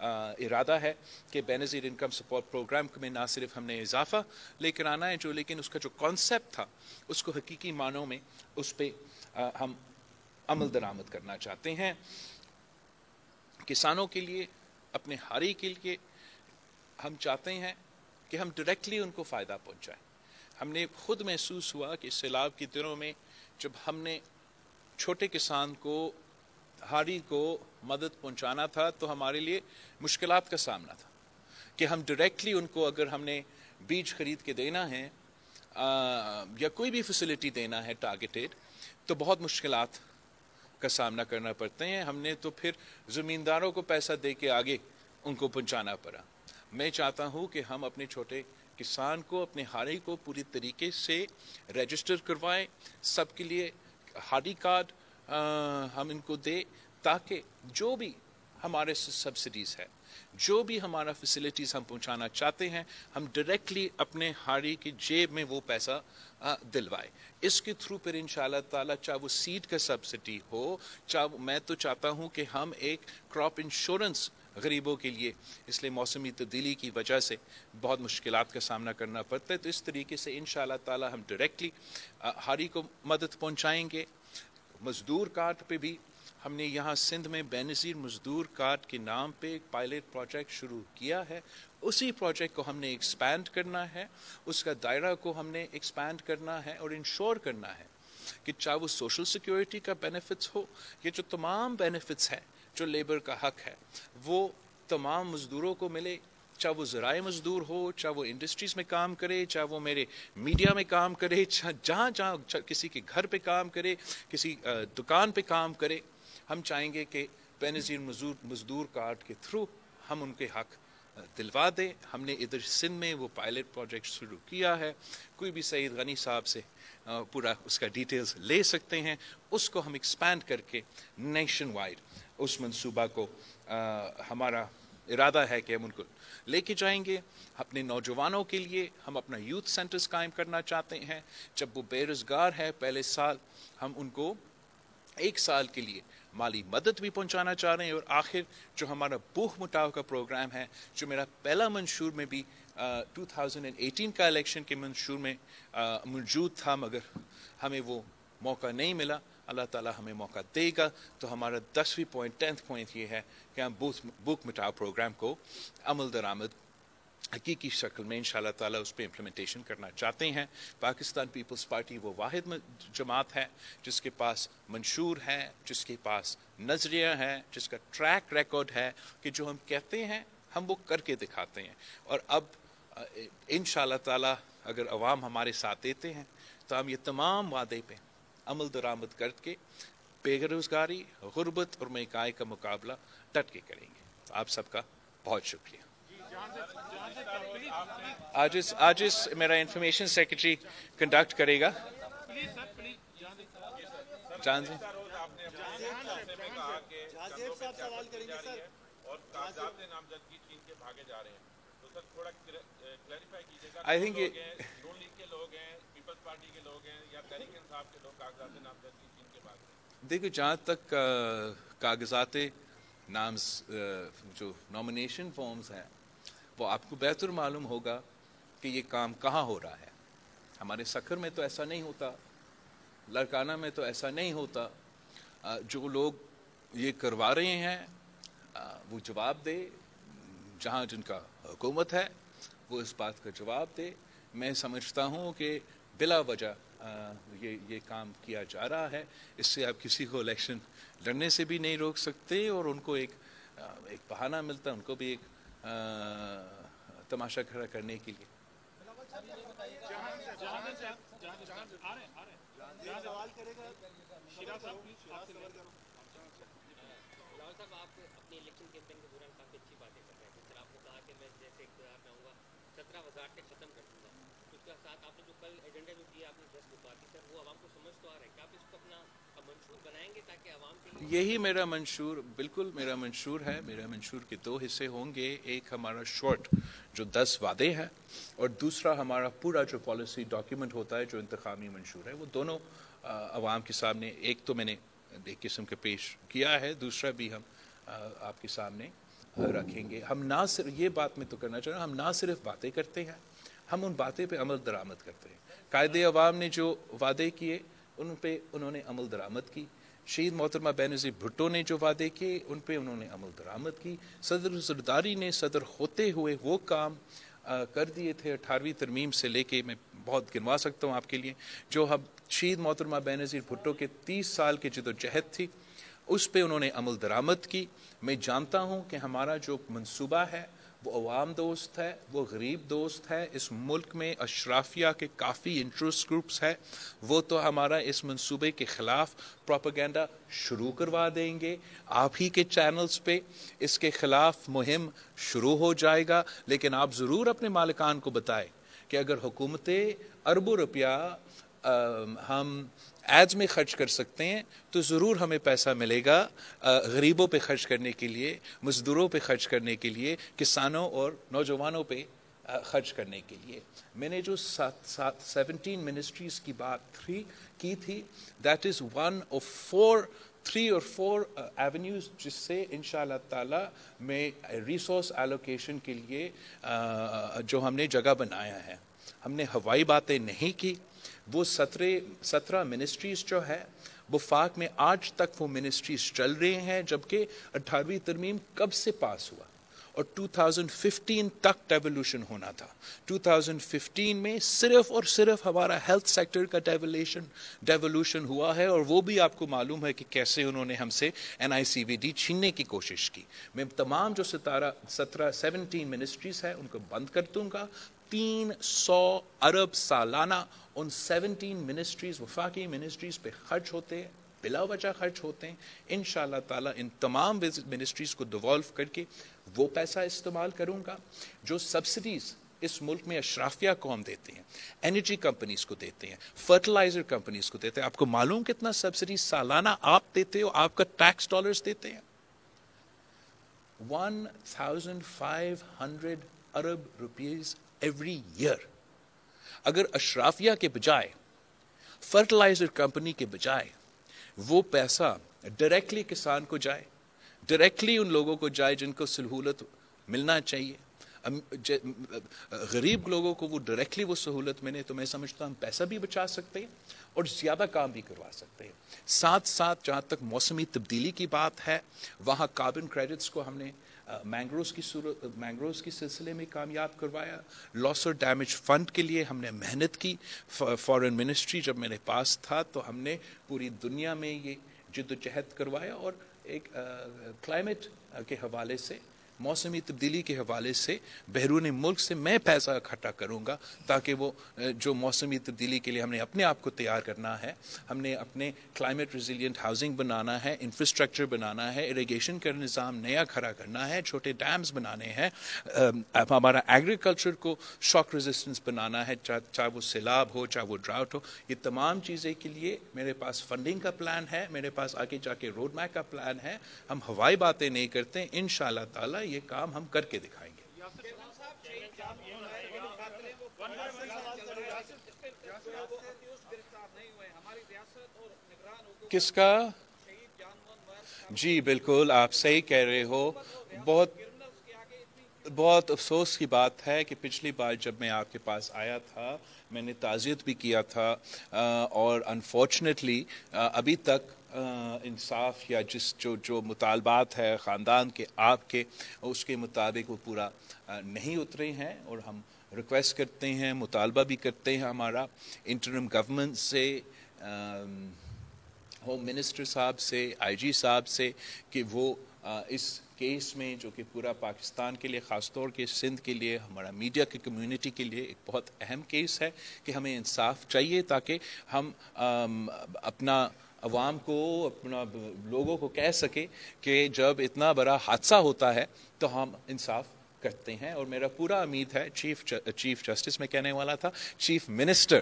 ارادہ ہے کہ بے نظیر انکم سپورٹ پروگرام میں نہ صرف ہم نے اضافہ لے کر آنا ہے لیکن اس کا جو کانسیپٹ تھا اس کو حقیقی معنوں میں اس پہ ہم عمل درآمد کرنا چاہتے ہیں. کسانوں کے لیے، اپنے ہاری کے لیے ہم چاہتے ہیں کہ ہم ڈائریکٹلی ان کو فائدہ پہنچائیں. ہم نے خود محسوس ہوا کہ سیلاب کے دنوں میں جب ہم نے چھوٹے کسان کو، ہاری کو مدد پہنچانا تھا تو ہمارے لیے مشکلات کا سامنا تھا کہ ہم ڈائریکٹلی ان کو اگر ہم نے بیج خرید کے دینا ہے یا کوئی بھی فیسلٹی دینا ہے ٹارگیٹڈ تو بہت مشکلات کا سامنا کرنا پڑتے ہیں. ہم نے تو پھر زمینداروں کو پیسہ دے کے آگے ان کو پہنچانا پڑا. میں چاہتا ہوں کہ ہم اپنے چھوٹے کسان کو، اپنے ہاری کو پوری طریقے سے رجسٹر کروائیں، سب کے لیے ہاری کارڈ ہم ان کو دیں تاکہ جو بھی ہمارے سبسڈیز ہے، جو بھی ہمارا فیسلٹیز ہم پہنچانا چاہتے ہیں، ہم ڈائریکٹلی اپنے ہاری کی جیب میں وہ پیسہ دلوائے. اس کے تھرو پھر انشاءاللہ تعالیٰ چاہے وہ سیڈ کا سبسڈی ہو، چاہے میں تو چاہتا ہوں کہ ہم ایک کراپ انشورنس غریبوں کے لیے، اس لیے موسمی تبدیلی کی وجہ سے بہت مشکلات کا سامنا کرنا پڑتا ہے، تو اس طریقے سے انشاءاللہ تعالیٰ ہم ڈائریکٹلی ہاری کو مدد پہنچائیں گے. مزدور کارڈ پہ بھی ہم نے یہاں سندھ میں بے نظیر مزدور کارڈ کے نام پہ ایک پائلٹ پروجیکٹ شروع کیا ہے. اسی پروجیکٹ کو ہم نے ایکسپینڈ کرنا ہے، اس کا دائرہ کو ہم نے ایکسپینڈ کرنا ہے اور انشور کرنا ہے کہ چاہے وہ سوشل سیکیورٹی کا بینیفٹس ہو، یہ جو تمام بینیفٹس ہیں جو لیبر کا حق ہے وہ تمام مزدوروں کو ملے، چاہے وہ زراعی مزدور ہو، چاہے وہ انڈسٹریز میں کام کرے، چاہے وہ میرے میڈیا میں کام کرے، جہاں کسی کے گھر پہ کام کرے، کسی دکان پہ کام کرے. ہم چاہیں گے کہ بے نظیر مزدور کارڈ کے تھرو ہم ان کے حق دلوا دیں. ہم نے ادھر سندھ میں وہ پائلٹ پروجیکٹ شروع کیا ہے. کوئی بھی سعید غنی صاحب سے پورا اس کا ڈیٹیلز لے سکتے ہیں. اس کو ہم ایکسپینڈ کر کے نیشن وائڈ اس منصوبہ کو ہمارا ارادہ ہے کہ ہم ان کو لے کے جائیں گے. اپنے نوجوانوں کے لیے ہم اپنا یوتھ سینٹرز قائم کرنا چاہتے ہیں. جب وہ بے روزگار ہے پہلے سال ہم ان کو 1 سال کے لیے مالی مدد بھی پہنچانا چاہ رہے ہیں. اور آخر جو ہمارا بھوک مٹاؤ کا پروگرام ہے، جو میرا پہلا منشور میں بھی 2018 کا الیکشن کے منشور میں موجود تھا مگر ہمیں وہ موقع نہیں ملا، اللہ تعالیٰ ہمیں موقع دے گا تو ہمارا 10ویں پوائنٹ 10th پوائنٹ یہ ہے کہ ہم بھوک مٹاؤ پروگرام کو عمل درآمد حقیقی شکل میں انشاءاللہ تعالیٰ اس پہ امپلیمنٹیشن کرنا چاہتے ہیں. پاکستان پیپلز پارٹی وہ واحد جماعت ہے جس کے پاس منشور ہے، جس کے پاس نظریہ ہے، جس کا ٹریک ریکارڈ ہے کہ جو ہم کہتے ہیں ہم وہ کر کے دکھاتے ہیں. اور اب انشاءاللہ تعالیٰ اگر عوام ہمارے ساتھ دیتے ہیں تو ہم یہ تمام وعدے پہ عمل درآمد کر کے بے روزگاری، غربت اور مہنگائی کا مقابلہ ڈٹ کے کریں گے. آپ سب کا بہت شکریہ. آج اس میرا انفارمیشن سیکرٹری کنڈکٹ کرے گا. جان جی آئی تھنک دیکھو جہاں تک کاغذات جو نامینیشن فارمز ہیں وہ آپ کو بہتر معلوم ہوگا کہ یہ کام کہاں ہو رہا ہے. ہمارے سکھر میں تو ایسا نہیں ہوتا، لڑکانہ میں تو ایسا نہیں ہوتا. جو لوگ یہ کروا رہے ہیں وہ جواب دے، جہاں جن کا حکومت ہے وہ اس بات کا جواب دے. میں سمجھتا ہوں کہ بلا وجہ یہ کام کیا جا رہا ہے. اس سے آپ کسی کو الیکشن لڑنے سے بھی نہیں روک سکتے اور ان کو ایک بہانہ ملتا ہے، ان کو بھی ایک تماشا کھڑا کرنے کے لیے. آپ اپنی الیکشن کیمپین کے دوران کافی اچھی باتیں کر رہے ہیں. سر آپ نے کہا کہ میں جیسے اقتدار میں آؤں گا 17 وزارتیں ختم کر دوں گا. اس کے ساتھ آپ نے جو کل ایجنڈا جو دیا آپ نے 10 وزارتی، سر وہ عوام کو سمجھ تو آ رہا ہے کہ آپ اس کو اپنا منشور بنائیں گے تاکہ عوام کے لیے؟ یہی میرا منشور، بالکل میرا منشور ہے. میرا منشور کے 2 حصے ہوں گے. ایک ہمارا شارٹ جو 10 وعدے ہیں اور دوسرا ہمارا پورا جو پالیسی ڈاکیومنٹ ہوتا ہے جو انتخابی منشور ہے. وہ دونوں عوام کے سامنے، ایک تو میں نے ایک قسم کے پیش کیا ہے، دوسرا بھی ہم آپ کے سامنے رکھیں گے. ہم نہ صرف یہ بات میں تو کرنا چاہ رہا ہوں، ہم نہ صرف باتیں کرتے ہیں، ہم ان باتیں پہ عمل درآمد کرتے ہیں. قائد عوام نے جو وعدے کیے ان پہ انہوں نے عمل درآمد کی. شہید محترمہ بینظیر بھٹو نے جو وعدے کیے ان پہ انہوں نے عمل درآمد کی. صدر زرداری نے صدر ہوتے ہوئے وہ کام کر دیے تھے 18ویں ترمیم سے لے کے، میں بہت گنوا سکتا ہوں آپ کے لیے، جو اب شہید محترمہ بینظیر بھٹو کے 30 سال کی جدوجہد تھی اس پہ انہوں نے عمل درآمد کی. میں جانتا ہوں کہ ہمارا جو منصوبہ ہے وہ عوام دوست ہے، وہ غریب دوست ہے. اس ملک میں اشرافیہ کے کافی انٹرسٹ گروپس ہے، وہ تو ہمارا اس منصوبے کے خلاف پروپیگنڈا شروع کروا دیں گے. آپ ہی کے چینلز پہ اس کے خلاف مہم شروع ہو جائے گا. لیکن آپ ضرور اپنے مالکان کو بتائیں کہ اگر حکومتیں اربوں روپیہ ہم ایڈز میں خرچ کر سکتے ہیں تو ضرور ہمیں پیسہ ملے گا غریبوں پہ خرچ کرنے کے لیے، مزدوروں پہ خرچ کرنے کے لیے، کسانوں اور نوجوانوں پہ خرچ کرنے کے لیے. میں نے جو 17 منسٹریز کی بات کی تھی، that is one of 3 or 4 avenues جس سے انشاءاللہ تعالی میں ریسورس ایلوکیشن کے لیے جو ہم نے جگہ بنایا ہے. ہم نے ہوائی باتیں نہیں کی. وہ 17 منسٹریز جو ہے وفاق میں آج تک وہ منسٹریز چل رہے ہیں، جبکہ 18ویں ترمیم کب سے پاس ہوا اور 2015 تک ڈیولوشن ہونا تھا. 2015 میں صرف اور صرف ہمارا ہیلتھ سیکٹر کا ڈیولوشن ہوا ہے، اور وہ بھی آپ کو معلوم ہے کہ کیسے انہوں نے ہم سے NICVD چھیننے کی کوشش کی. میں تمام جو 17 منسٹریز ہیں ان کو بند کر دوں گا. 300 ارب سالانہ ان 17 منسٹریز وفاقی منسٹریز پہ خرچ ہوتے ہیں، بلا وجہ خرچ ہوتے ہیں. انشاءاللہ تعالی ان تمام منسٹریز کو ڈیوالو کر کے وہ پیسہ استعمال کروں گا. جو سبسڈیز اس ملک میں اشرافیہ قوم دیتے ہیں، انرجی کمپنیز کو دیتے ہیں، فرٹیلائزر کمپنیز کو دیتے ہیں، آپ کو معلوم کتنا سبسڈی سالانہ آپ دیتے ہو، آپ کا ٹیکس ڈالرز دیتے ہیں؟ 1500 ارب روپیز ایوری ایئر. اگر اشرافیہ کے بجائے، فرٹیلائزر کمپنی کے بجائے وہ پیسہ ڈائریکٹلی کسان کو جائے، ڈائریکٹلی ان لوگوں کو جائے جن کو سہولت ملنا چاہیے، غریب لوگوں کو وہ ڈائریکٹلی وہ سہولت ملے، تو میں سمجھتا ہوں ہم پیسہ بھی بچا سکتے ہیں اور زیادہ کام بھی کروا سکتے ہیں. ساتھ ساتھ جہاں تک موسمی تبدیلی کی بات ہے، وہاں کاربن کریڈٹس کو ہم نے مینگروز کی سلسلے میں کامیاب کروایا. لاس اور ڈیمیج فنڈ کے لیے ہم نے محنت کی. فارن منسٹری جب میرے پاس تھا تو ہم نے پوری دنیا میں یہ جدوجہد کروایا، اور ایک کلائمیٹ کے حوالے سے، موسمی تبدیلی کے حوالے سے بیرون ملک سے میں پیسہ اکٹھا کروں گا تاکہ وہ جو موسمی تبدیلی کے لیے ہم نے اپنے آپ کو تیار کرنا ہے، ہم نے اپنے کلائمیٹ ریزیلینٹ ہاؤسنگ بنانا ہے، انفراسٹرکچر بنانا ہے، اریگیشن کا نظام نیا کھڑا کرنا ہے، چھوٹے ڈیمز بنانے ہیں، ہمارا ایگریکلچر کو شاک ریزسٹنس بنانا ہے، چاہے وہ سیلاب ہو چاہے وہ ڈراؤٹ ہو. یہ تمام چیزیں کے لیے میرے پاس فنڈنگ کا پلان ہے، میرے پاس آگے جا کے روڈ میپ کا پلان ہے. ہم ہوائی باتیں نہیں کرتے، انشاءاللہ تعالی یہ کام ہم کر کے دکھائیں گے. کس کا؟ جی بالکل آپ صحیح کہہ رہے ہو. بہت افسوس کی بات ہے کہ پچھلی بار جب میں آپ کے پاس آیا تھا میں نے تعزیت بھی کیا تھا، اور انفارچونیٹلی ابھی تک انصاف یا جو مطالبات ہے خاندان کے آپ کے، اس کے مطابق وہ پورا نہیں اترے ہیں. اور ہم ریکویسٹ کرتے ہیں، مطالبہ بھی کرتے ہیں ہمارا انٹرم گورنمنٹ سے، ہوم منسٹر صاحب سے، IG صاحب سے، کہ وہ اس کیس میں جو کہ پورا پاکستان کے لیے، خاص طور کے سندھ کے لیے، ہمارا میڈیا کی کمیونٹی کے لیے ایک بہت اہم کیس ہے، کہ ہمیں انصاف چاہیے تاکہ ہم اپنا عوام کو، اپنا لوگوں کو کہہ سکے کہ جب اتنا بڑا حادثہ ہوتا ہے تو ہم انصاف کرتے ہیں. اور میرا پورا امید ہے چیف جسٹس میں کہنے والا تھا، چیف منسٹر،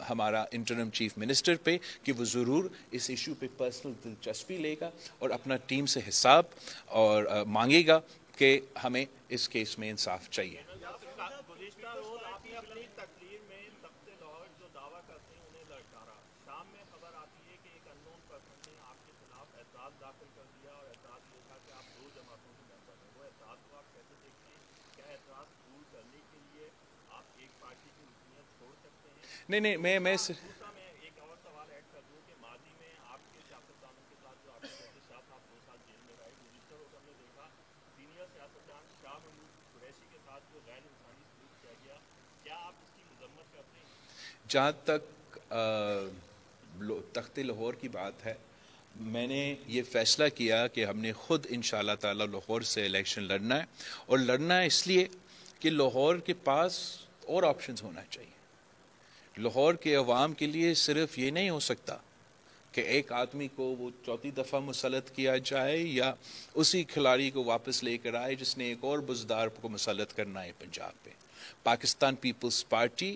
ہمارا انٹرم چیف منسٹر پہ، کہ وہ ضرور اس ایشو پہ پرسنل دلچسپی لے گا اور اپنا ٹیم سے حساب اور مانگے گا کہ ہمیں اس کیس میں انصاف چاہیے. نہیں میں جہاں تک تخت لاہور کی بات ہے، میں نے یہ فیصلہ کیا کہ ہم نے خود انشاءاللہ تعالی لاہور سے الیکشن لڑنا ہے، اور لڑنا ہے اس لیے کہ لاہور کے پاس اور آپشنز ہونا چاہیے۔ لاہور کے عوام کے لیے صرف یہ نہیں ہو سکتا کہ ایک آدمی کو وہ چوتھی دفعہ مسلط کیا جائے یا اسی کھلاڑی کو واپس لے کر آئے جس نے ایک اور بزدار کو مسلط کرنا ہے پنجاب پہ۔ Pakistan Peoples party